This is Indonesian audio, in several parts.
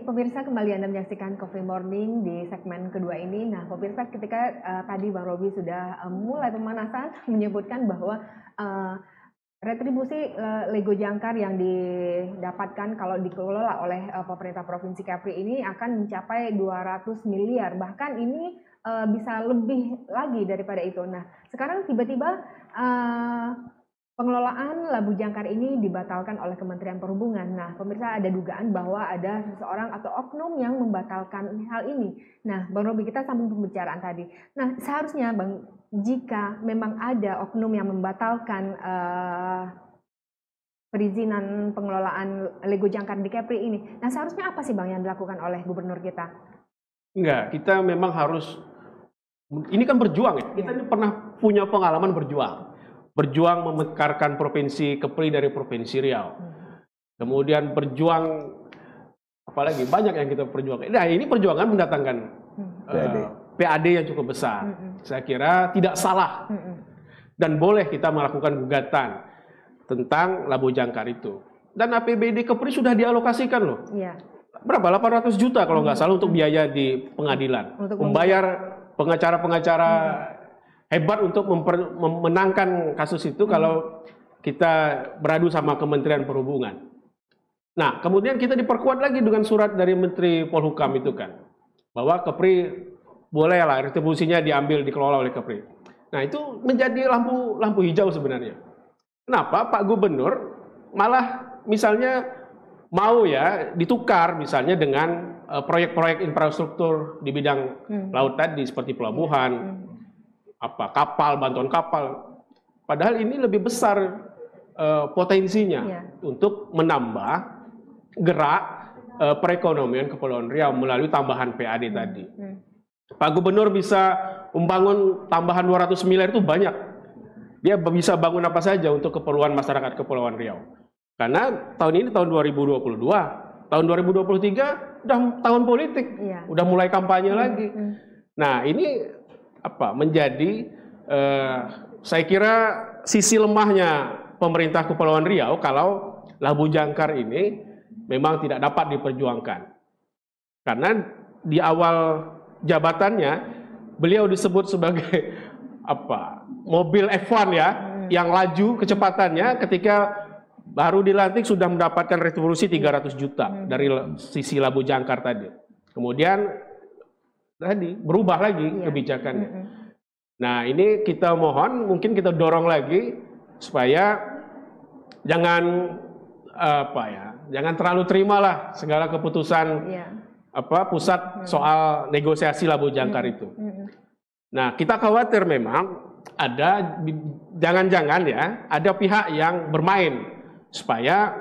pemirsa, kembali Anda menyaksikan Coffee Morning di segmen kedua ini. Nah, pemirsa, ketika tadi Bang Robi sudah mulai pemanasan menyebutkan bahwa retribusi Lego Jangkar yang didapatkan kalau dikelola oleh pemerintah Provinsi Kepri ini akan mencapai 200 miliar. Bahkan ini bisa lebih lagi daripada itu. Nah, sekarang tiba-tiba pengelolaan Labu Jangkar ini dibatalkan oleh Kementerian Perhubungan. Nah, pemirsa, ada dugaan bahwa ada seseorang atau oknum yang membatalkan hal ini. Nah, Bang Robi, kita sambung pembicaraan tadi. Nah, seharusnya Bang, jika memang ada oknum yang membatalkan perizinan pengelolaan Lego Jangkar di Kepri ini, nah seharusnya apa sih Bang yang dilakukan oleh gubernur kita? Enggak, kita memang harus, ini kan berjuang ya, kita ini pernah punya pengalaman berjuang memekarkan Provinsi Kepri dari Provinsi Riau. Kemudian berjuang, apalagi banyak yang kita perjuangkan. Nah, ini perjuangan mendatangkan PAD yang cukup besar. Saya kira tidak salah dan boleh kita melakukan gugatan tentang Labu Jangkar itu. Dan APBD Kepri sudah dialokasikan loh. Berapa? 800 juta kalau nggak salah untuk biaya di pengadilan. Membayar pengacara-pengacara hebat untuk memenangkan kasus itu kalau kita beradu sama Kementerian Perhubungan. Nah, kemudian kita diperkuat lagi dengan surat dari Menteri Polhukam itu kan, bahwa Kepri bolehlah retribusinya diambil, dikelola oleh Kepri. Nah, itu menjadi lampu hijau sebenarnya. Kenapa Pak Gubernur malah misalnya mau ya ditukar misalnya dengan proyek-proyek infrastruktur di bidang laut tadi seperti pelabuhan, kapal, bantuan kapal. Padahal ini lebih besar potensinya untuk menambah gerak perekonomian Kepulauan Riau melalui tambahan PAD tadi. Pak Gubernur bisa membangun tambahan 200 miliar itu banyak. Dia bisa bangun apa saja untuk keperluan masyarakat Kepulauan Riau. Karena tahun ini tahun 2022, tahun 2023 udah tahun politik, udah mulai kampanye lagi. Nah, ini menjadi saya kira sisi lemahnya pemerintah Kepulauan Riau kalau Labu Jangkar ini memang tidak dapat diperjuangkan. Karena di awal jabatannya beliau disebut sebagai mobil F1 ya, yang laju kecepatannya, ketika baru dilantik sudah mendapatkan retribusi 300 juta dari sisi Labu Jangkar tadi. Kemudian tadi berubah lagi kebijakannya. Nah, ini kita mohon, mungkin kita dorong lagi supaya jangan jangan terlalu terimalah segala keputusan pusat soal negosiasi Labu Jangkar itu. Nah, kita khawatir memang ada jangan-jangan ya ada pihak yang bermain supaya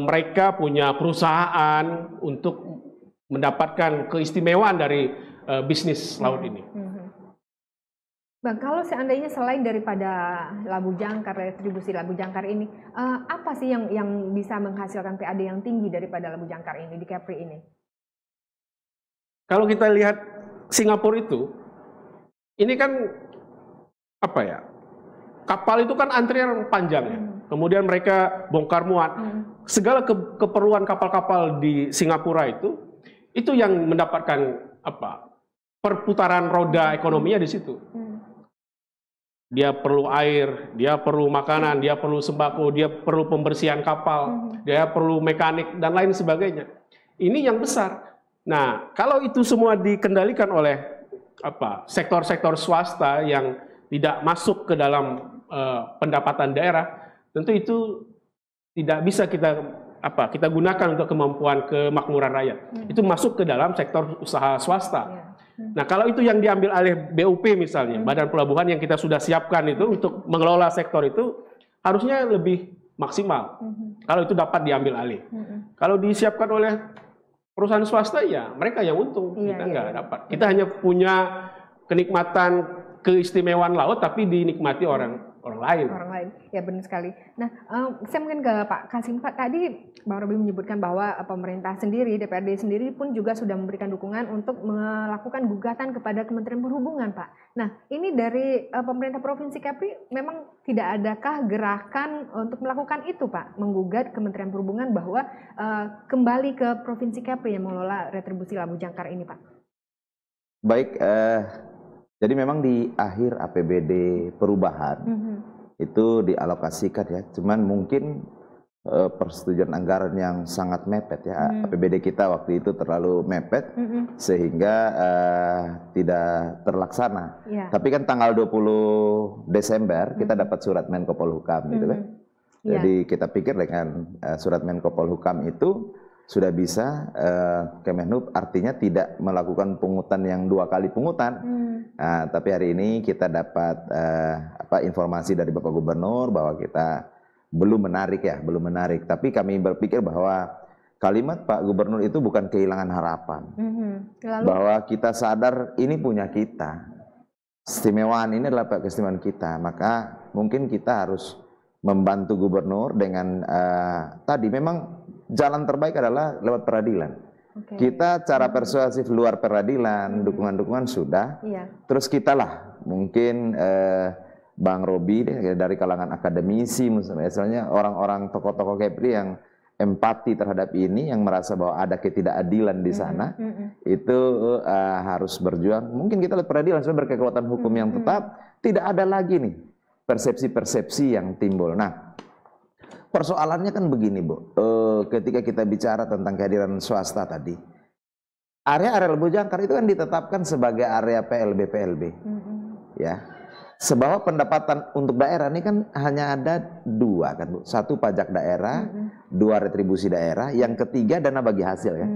mereka punya perusahaan untuk mendapatkan keistimewaan dari bisnis laut ini. Bang, kalau seandainya selain daripada Labu Jangkar, retribusi Labu Jangkar ini, apa sih yang bisa menghasilkan PAD yang tinggi daripada Labu Jangkar ini di Kepri ini? Kalau kita lihat Singapura itu, ini kan kapal itu kan antrian panjang ya. Kemudian mereka bongkar muat. Segala keperluan kapal-kapal di Singapura itu yang mendapatkan perputaran roda ekonominya di situ. Dia perlu air, dia perlu makanan, dia perlu sembako, dia perlu pembersihan kapal, dia perlu mekanik dan lain sebagainya. Ini yang besar. Nah, kalau itu semua dikendalikan oleh sektor-sektor swasta yang tidak masuk ke dalam pendapatan daerah, tentu itu tidak bisa kita gunakan untuk kemampuan kemakmuran rakyat. Itu masuk ke dalam sektor usaha swasta. Nah, kalau itu yang diambil alih BUP misalnya, Badan Pelabuhan yang kita sudah siapkan itu untuk mengelola sektor itu harusnya lebih maksimal. Kalau itu dapat diambil alih. Kalau disiapkan oleh perusahaan swasta ya mereka yang untung, kita nggak dapat. Kita hanya punya kenikmatan keistimewaan laut tapi dinikmati orang lain. Orang lain, ya benar sekali. Nah, saya mungkin ke Pak Kasim. Pak, tadi Bang Robi menyebutkan bahwa pemerintah sendiri, DPRD sendiri pun juga sudah memberikan dukungan untuk melakukan gugatan kepada Kementerian Perhubungan, Pak. Nah, ini dari pemerintah Provinsi Kepri memang tidak adakah gerakan untuk melakukan itu, Pak? Menggugat Kementerian Perhubungan bahwa kembali ke Provinsi Kepri yang mengelola retribusi Labu Jangkar ini, Pak. Baik, jadi memang di akhir APBD perubahan itu dialokasikan ya, cuman mungkin persetujuan anggaran yang sangat mepet ya. APBD kita waktu itu terlalu mepet sehingga tidak terlaksana. Tapi kan tanggal 20 Desember kita dapat surat Menko Polhukam gitu kan. Jadi kita pikir dengan surat Menko Polhukam itu sudah bisa Kemenhub artinya tidak melakukan pungutan yang 2 kali pungutan. Nah, tapi hari ini kita dapat informasi dari Bapak Gubernur bahwa kita belum menarik. Tapi kami berpikir bahwa kalimat Pak Gubernur itu bukan kehilangan harapan. Bahwa kita sadar ini punya kita. Istimewaan ini adalah keistimewaan kita. Maka mungkin kita harus membantu Gubernur dengan tadi memang jalan terbaik adalah lewat peradilan. Kita cara persuasif luar peradilan, dukungan-dukungan sudah. Terus kita lah mungkin Bang Robi dari kalangan akademisi, misalnya orang-orang tokoh-tokoh Kepri yang empati terhadap ini, yang merasa bahwa ada ketidakadilan di sana, itu harus berjuang. Mungkin kita lihat peradilan sudah berkekuatan hukum yang tetap, tidak ada lagi nih persepsi-persepsi yang timbul. Nah, persoalannya kan begini, Bu. Ketika kita bicara tentang kehadiran swasta tadi, area Labu Jangkar itu kan ditetapkan sebagai area PLB, ya. Sebab pendapatan untuk daerah ini kan hanya ada 2 kan, Bu. 1 pajak daerah, 2 retribusi daerah, yang ketiga dana bagi hasil ya.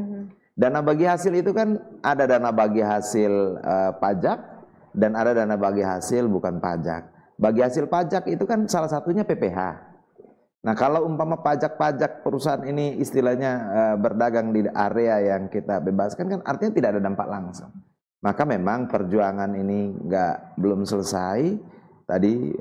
Dana bagi hasil itu kan ada dana bagi hasil pajak dan ada dana bagi hasil bukan pajak. Bagi hasil pajak itu kan salah satunya PPh. Nah, kalau umpama pajak-pajak perusahaan ini istilahnya berdagang di area yang kita bebaskan kan artinya tidak ada dampak langsung. Maka memang perjuangan ini belum selesai. Tadi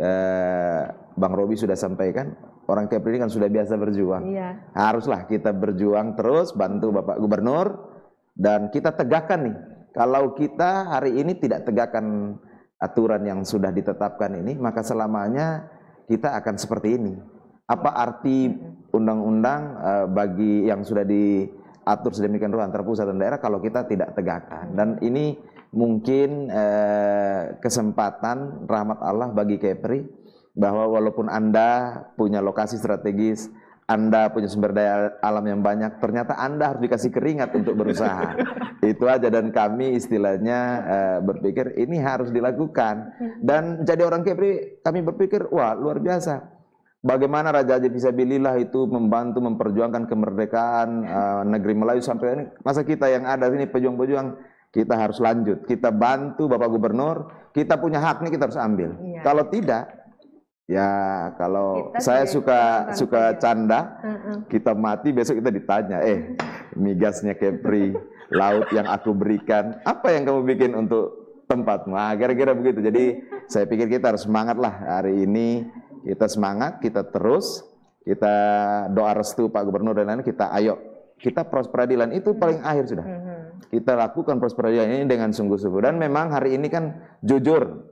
Bang Robi sudah sampaikan, orang Kepri ini kan sudah biasa berjuang. Haruslah kita berjuang terus, bantu Bapak Gubernur, dan kita tegakkan nih. Kalau kita hari ini tidak tegakkan aturan yang sudah ditetapkan ini, maka selamanya kita akan seperti ini. Apa arti undang-undang bagi yang sudah diatur sedemikian rupa antara pusat dan daerah kalau kita tidak tegakkan? Dan ini mungkin kesempatan rahmat Allah bagi Kepri, bahwa walaupun Anda punya lokasi strategis, Anda punya sumber daya alam yang banyak, ternyata Anda harus dikasih keringat untuk berusaha. Itu aja, dan kami istilahnya berpikir ini harus dilakukan. Dan jadi orang Kepri, kami berpikir, wah luar biasa. Bagaimana Raja Haji Fisabilillah itu membantu memperjuangkan kemerdekaan negeri Melayu sampai ini. Masa kita yang ada ini pejuang-pejuang, kita harus lanjut. Kita bantu Bapak Gubernur, kita punya hak nih, kita harus ambil. Kalau tidak, ya kalau kita saya suka canda, kita mati besok kita ditanya, migasnya Kepri, laut yang aku berikan, apa yang kamu bikin untuk tempatmu? Nah, kira-kira begitu. Jadi saya pikir kita harus semangat lah hari ini. Kita semangat, kita terus, kita doa restu Pak Gubernur dan lain-lain, kita proses peradilan itu paling akhir sudah. Kita lakukan proses peradilan ini dengan sungguh-sungguh. Dan memang hari ini kan jujur,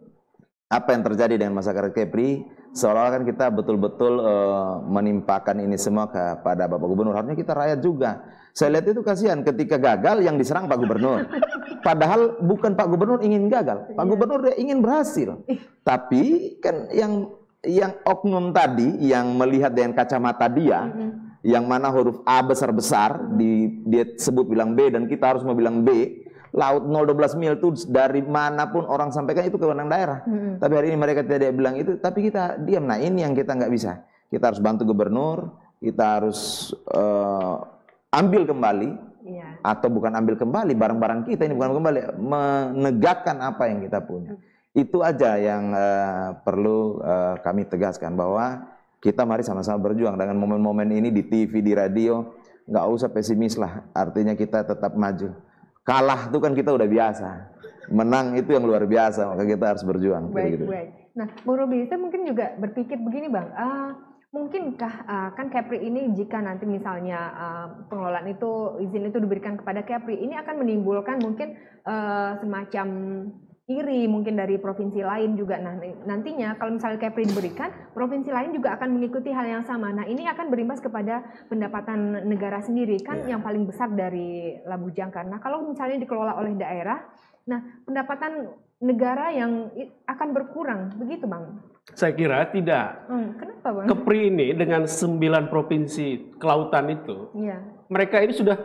apa yang terjadi dengan masyarakat Kepri, seolah-olah kan kita betul-betul menimpakan ini semua kepada Bapak Gubernur. Harusnya kita rakyat juga. Saya lihat itu kasihan ketika gagal yang diserang Pak Gubernur. Padahal bukan Pak Gubernur ingin gagal, Pak Gubernur dia ingin berhasil. Tapi kan yang oknum tadi yang melihat dengan kacamata dia, yang mana huruf A besar-besar dia sebut bilang B dan kita harus mau bilang B. Laut 012 mil itu dari manapun orang sampaikan itu kewenangan daerah. Tapi hari ini mereka tidak bilang itu, tapi kita diam. Nah, ini yang kita nggak bisa. Kita harus bantu Gubernur, kita harus ambil kembali, atau bukan ambil kembali barang-barang kita ini, bukan kembali, menegakkan apa yang kita punya. Itu aja yang perlu kami tegaskan, bahwa kita mari sama-sama berjuang dengan momen-momen ini di TV, di radio. Nggak usah pesimis lah, artinya kita tetap maju. Kalah itu kan kita udah biasa, menang itu yang luar biasa, maka kita harus berjuang. Baik. Nah, Bung Robi, saya mungkin juga berpikir begini, Bang. Mungkinkah kan Kepri ini jika nanti misalnya pengelolaan itu izin itu diberikan kepada Kepri, ini akan menimbulkan mungkin semacam iri mungkin dari provinsi lain juga. Nah, nantinya kalau misalnya Kepri diberikan, provinsi lain juga akan mengikuti hal yang sama. Nah, ini akan berimbas kepada pendapatan negara sendiri kan yang paling besar dari Labu Jangkar. Nah, kalau misalnya dikelola oleh daerah, nah pendapatan negara yang akan berkurang, begitu Bang? Saya kira tidak. Kenapa Bang? Kepri ini dengan 9 provinsi kelautan itu, mereka ini sudah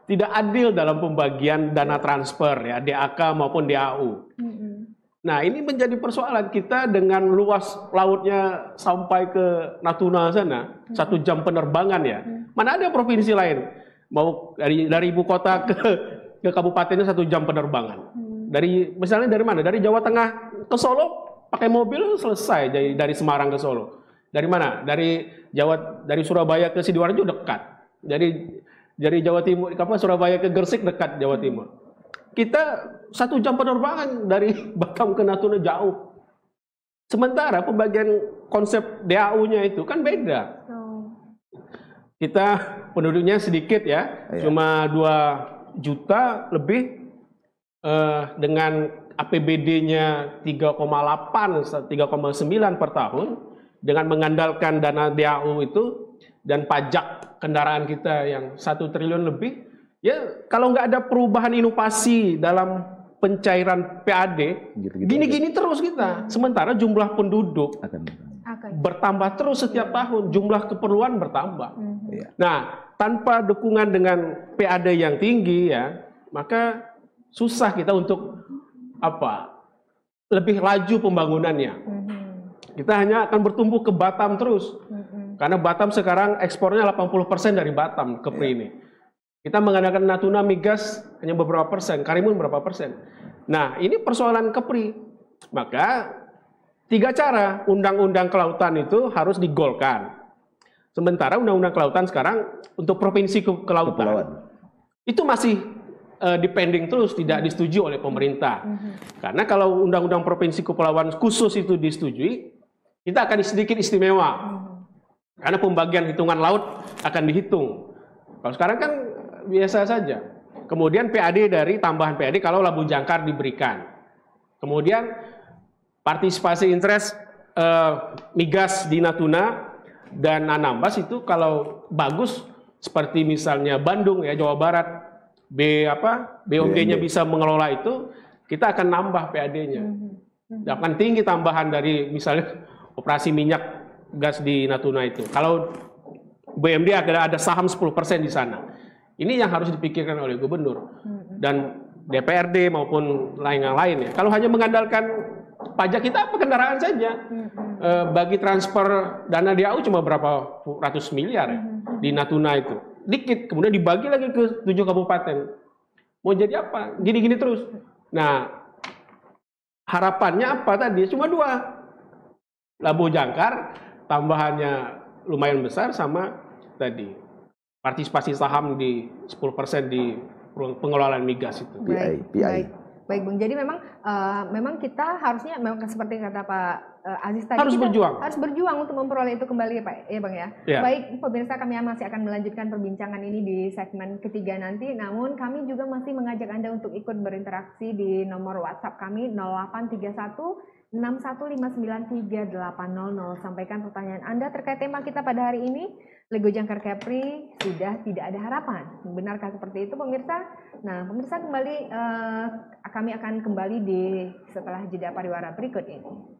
tidak adil dalam pembagian dana transfer ya, DAK maupun DAU. Nah, ini menjadi persoalan kita dengan luas lautnya sampai ke Natuna sana, 1 jam penerbangan ya. Mana ada provinsi lain mau dari ibu kota ke kabupatennya 1 jam penerbangan. Misalnya dari mana? Dari Jawa Tengah ke Solo pakai mobil selesai, dari Semarang ke Solo. Dari mana? Dari Surabaya ke Sidoarjo dekat. Dari Jawa Timur, Surabaya ke Gresik dekat Jawa Timur. Kita 1 jam penerbangan dari Batam ke Natuna jauh. Sementara pembagian konsep DAU-nya itu kan beda. Kita penduduknya sedikit ya, cuma 2 juta lebih. Dengan APBD-nya 3,8, 3,9 per tahun, dengan mengandalkan dana DAU itu dan pajak kendaraan kita yang 1 triliun lebih, ya kalau nggak ada perubahan inovasi dalam pencairan PAD, gini-gini terus kita. Sementara jumlah penduduk bertambah terus setiap tahun, jumlah keperluan bertambah. Nah, tanpa dukungan dengan PAD yang tinggi ya, maka susah kita untuk lebih laju pembangunannya. Kita hanya akan bertumbuh ke Batam terus. Karena Batam sekarang ekspornya 80% dari Batam, Kepri ini. Kita mengandalkan Natuna migas hanya beberapa persen, Karimun berapa persen. Nah, ini persoalan Kepri. Maka 3 cara undang-undang kelautan itu harus digolkan. Sementara undang-undang kelautan sekarang untuk provinsi kelautan itu masih depending terus, tidak disetujui oleh pemerintah. Karena kalau undang-undang provinsi kepulauan khusus itu disetujui, kita akan sedikit istimewa. Karena pembagian hitungan laut akan dihitung. Kalau sekarang kan biasa saja. Kemudian PAD dari tambahan PAD kalau Labu Jangkar diberikan. Kemudian partisipasi interest migas di Natuna dan Anambas itu kalau bagus seperti misalnya Bandung ya, Jawa Barat, BOG-nya bisa mengelola itu, kita akan nambah PAD-nya. Akan tinggi tambahan dari misalnya operasi minyak gas di Natuna itu. Kalau BMD ada saham 10% di sana. Ini yang harus dipikirkan oleh gubernur dan DPRD maupun yang lain ya. Kalau hanya mengandalkan pajak kita kendaraan saja, bagi transfer dana DAU cuma berapa ratus miliar ya, di Natuna itu. Dikit, kemudian dibagi lagi ke 7 kabupaten. Mau jadi apa? Gini-gini terus. Nah, harapannya apa tadi? Cuma 2. Labu Jangkar, tambahannya lumayan besar, sama tadi partisipasi saham di 10% di pengelolaan migas itu. Baik Bang, jadi memang kita harusnya memang seperti kata Pak Aziz tadi, harus berjuang untuk memperoleh itu kembali ya Pak, ya Bang ya. Baik pemirsa, kami masih akan melanjutkan perbincangan ini di segmen ketiga nanti. Namun kami juga masih mengajak Anda untuk ikut berinteraksi di nomor WhatsApp kami 0831 61593800. Sampaikan pertanyaan Anda terkait tema kita pada hari ini, Lego Jangkar Kepri sudah tidak ada harapan. Benarkah seperti itu pemirsa? Nah pemirsa, kami akan kembali setelah jeda pariwara berikut ini.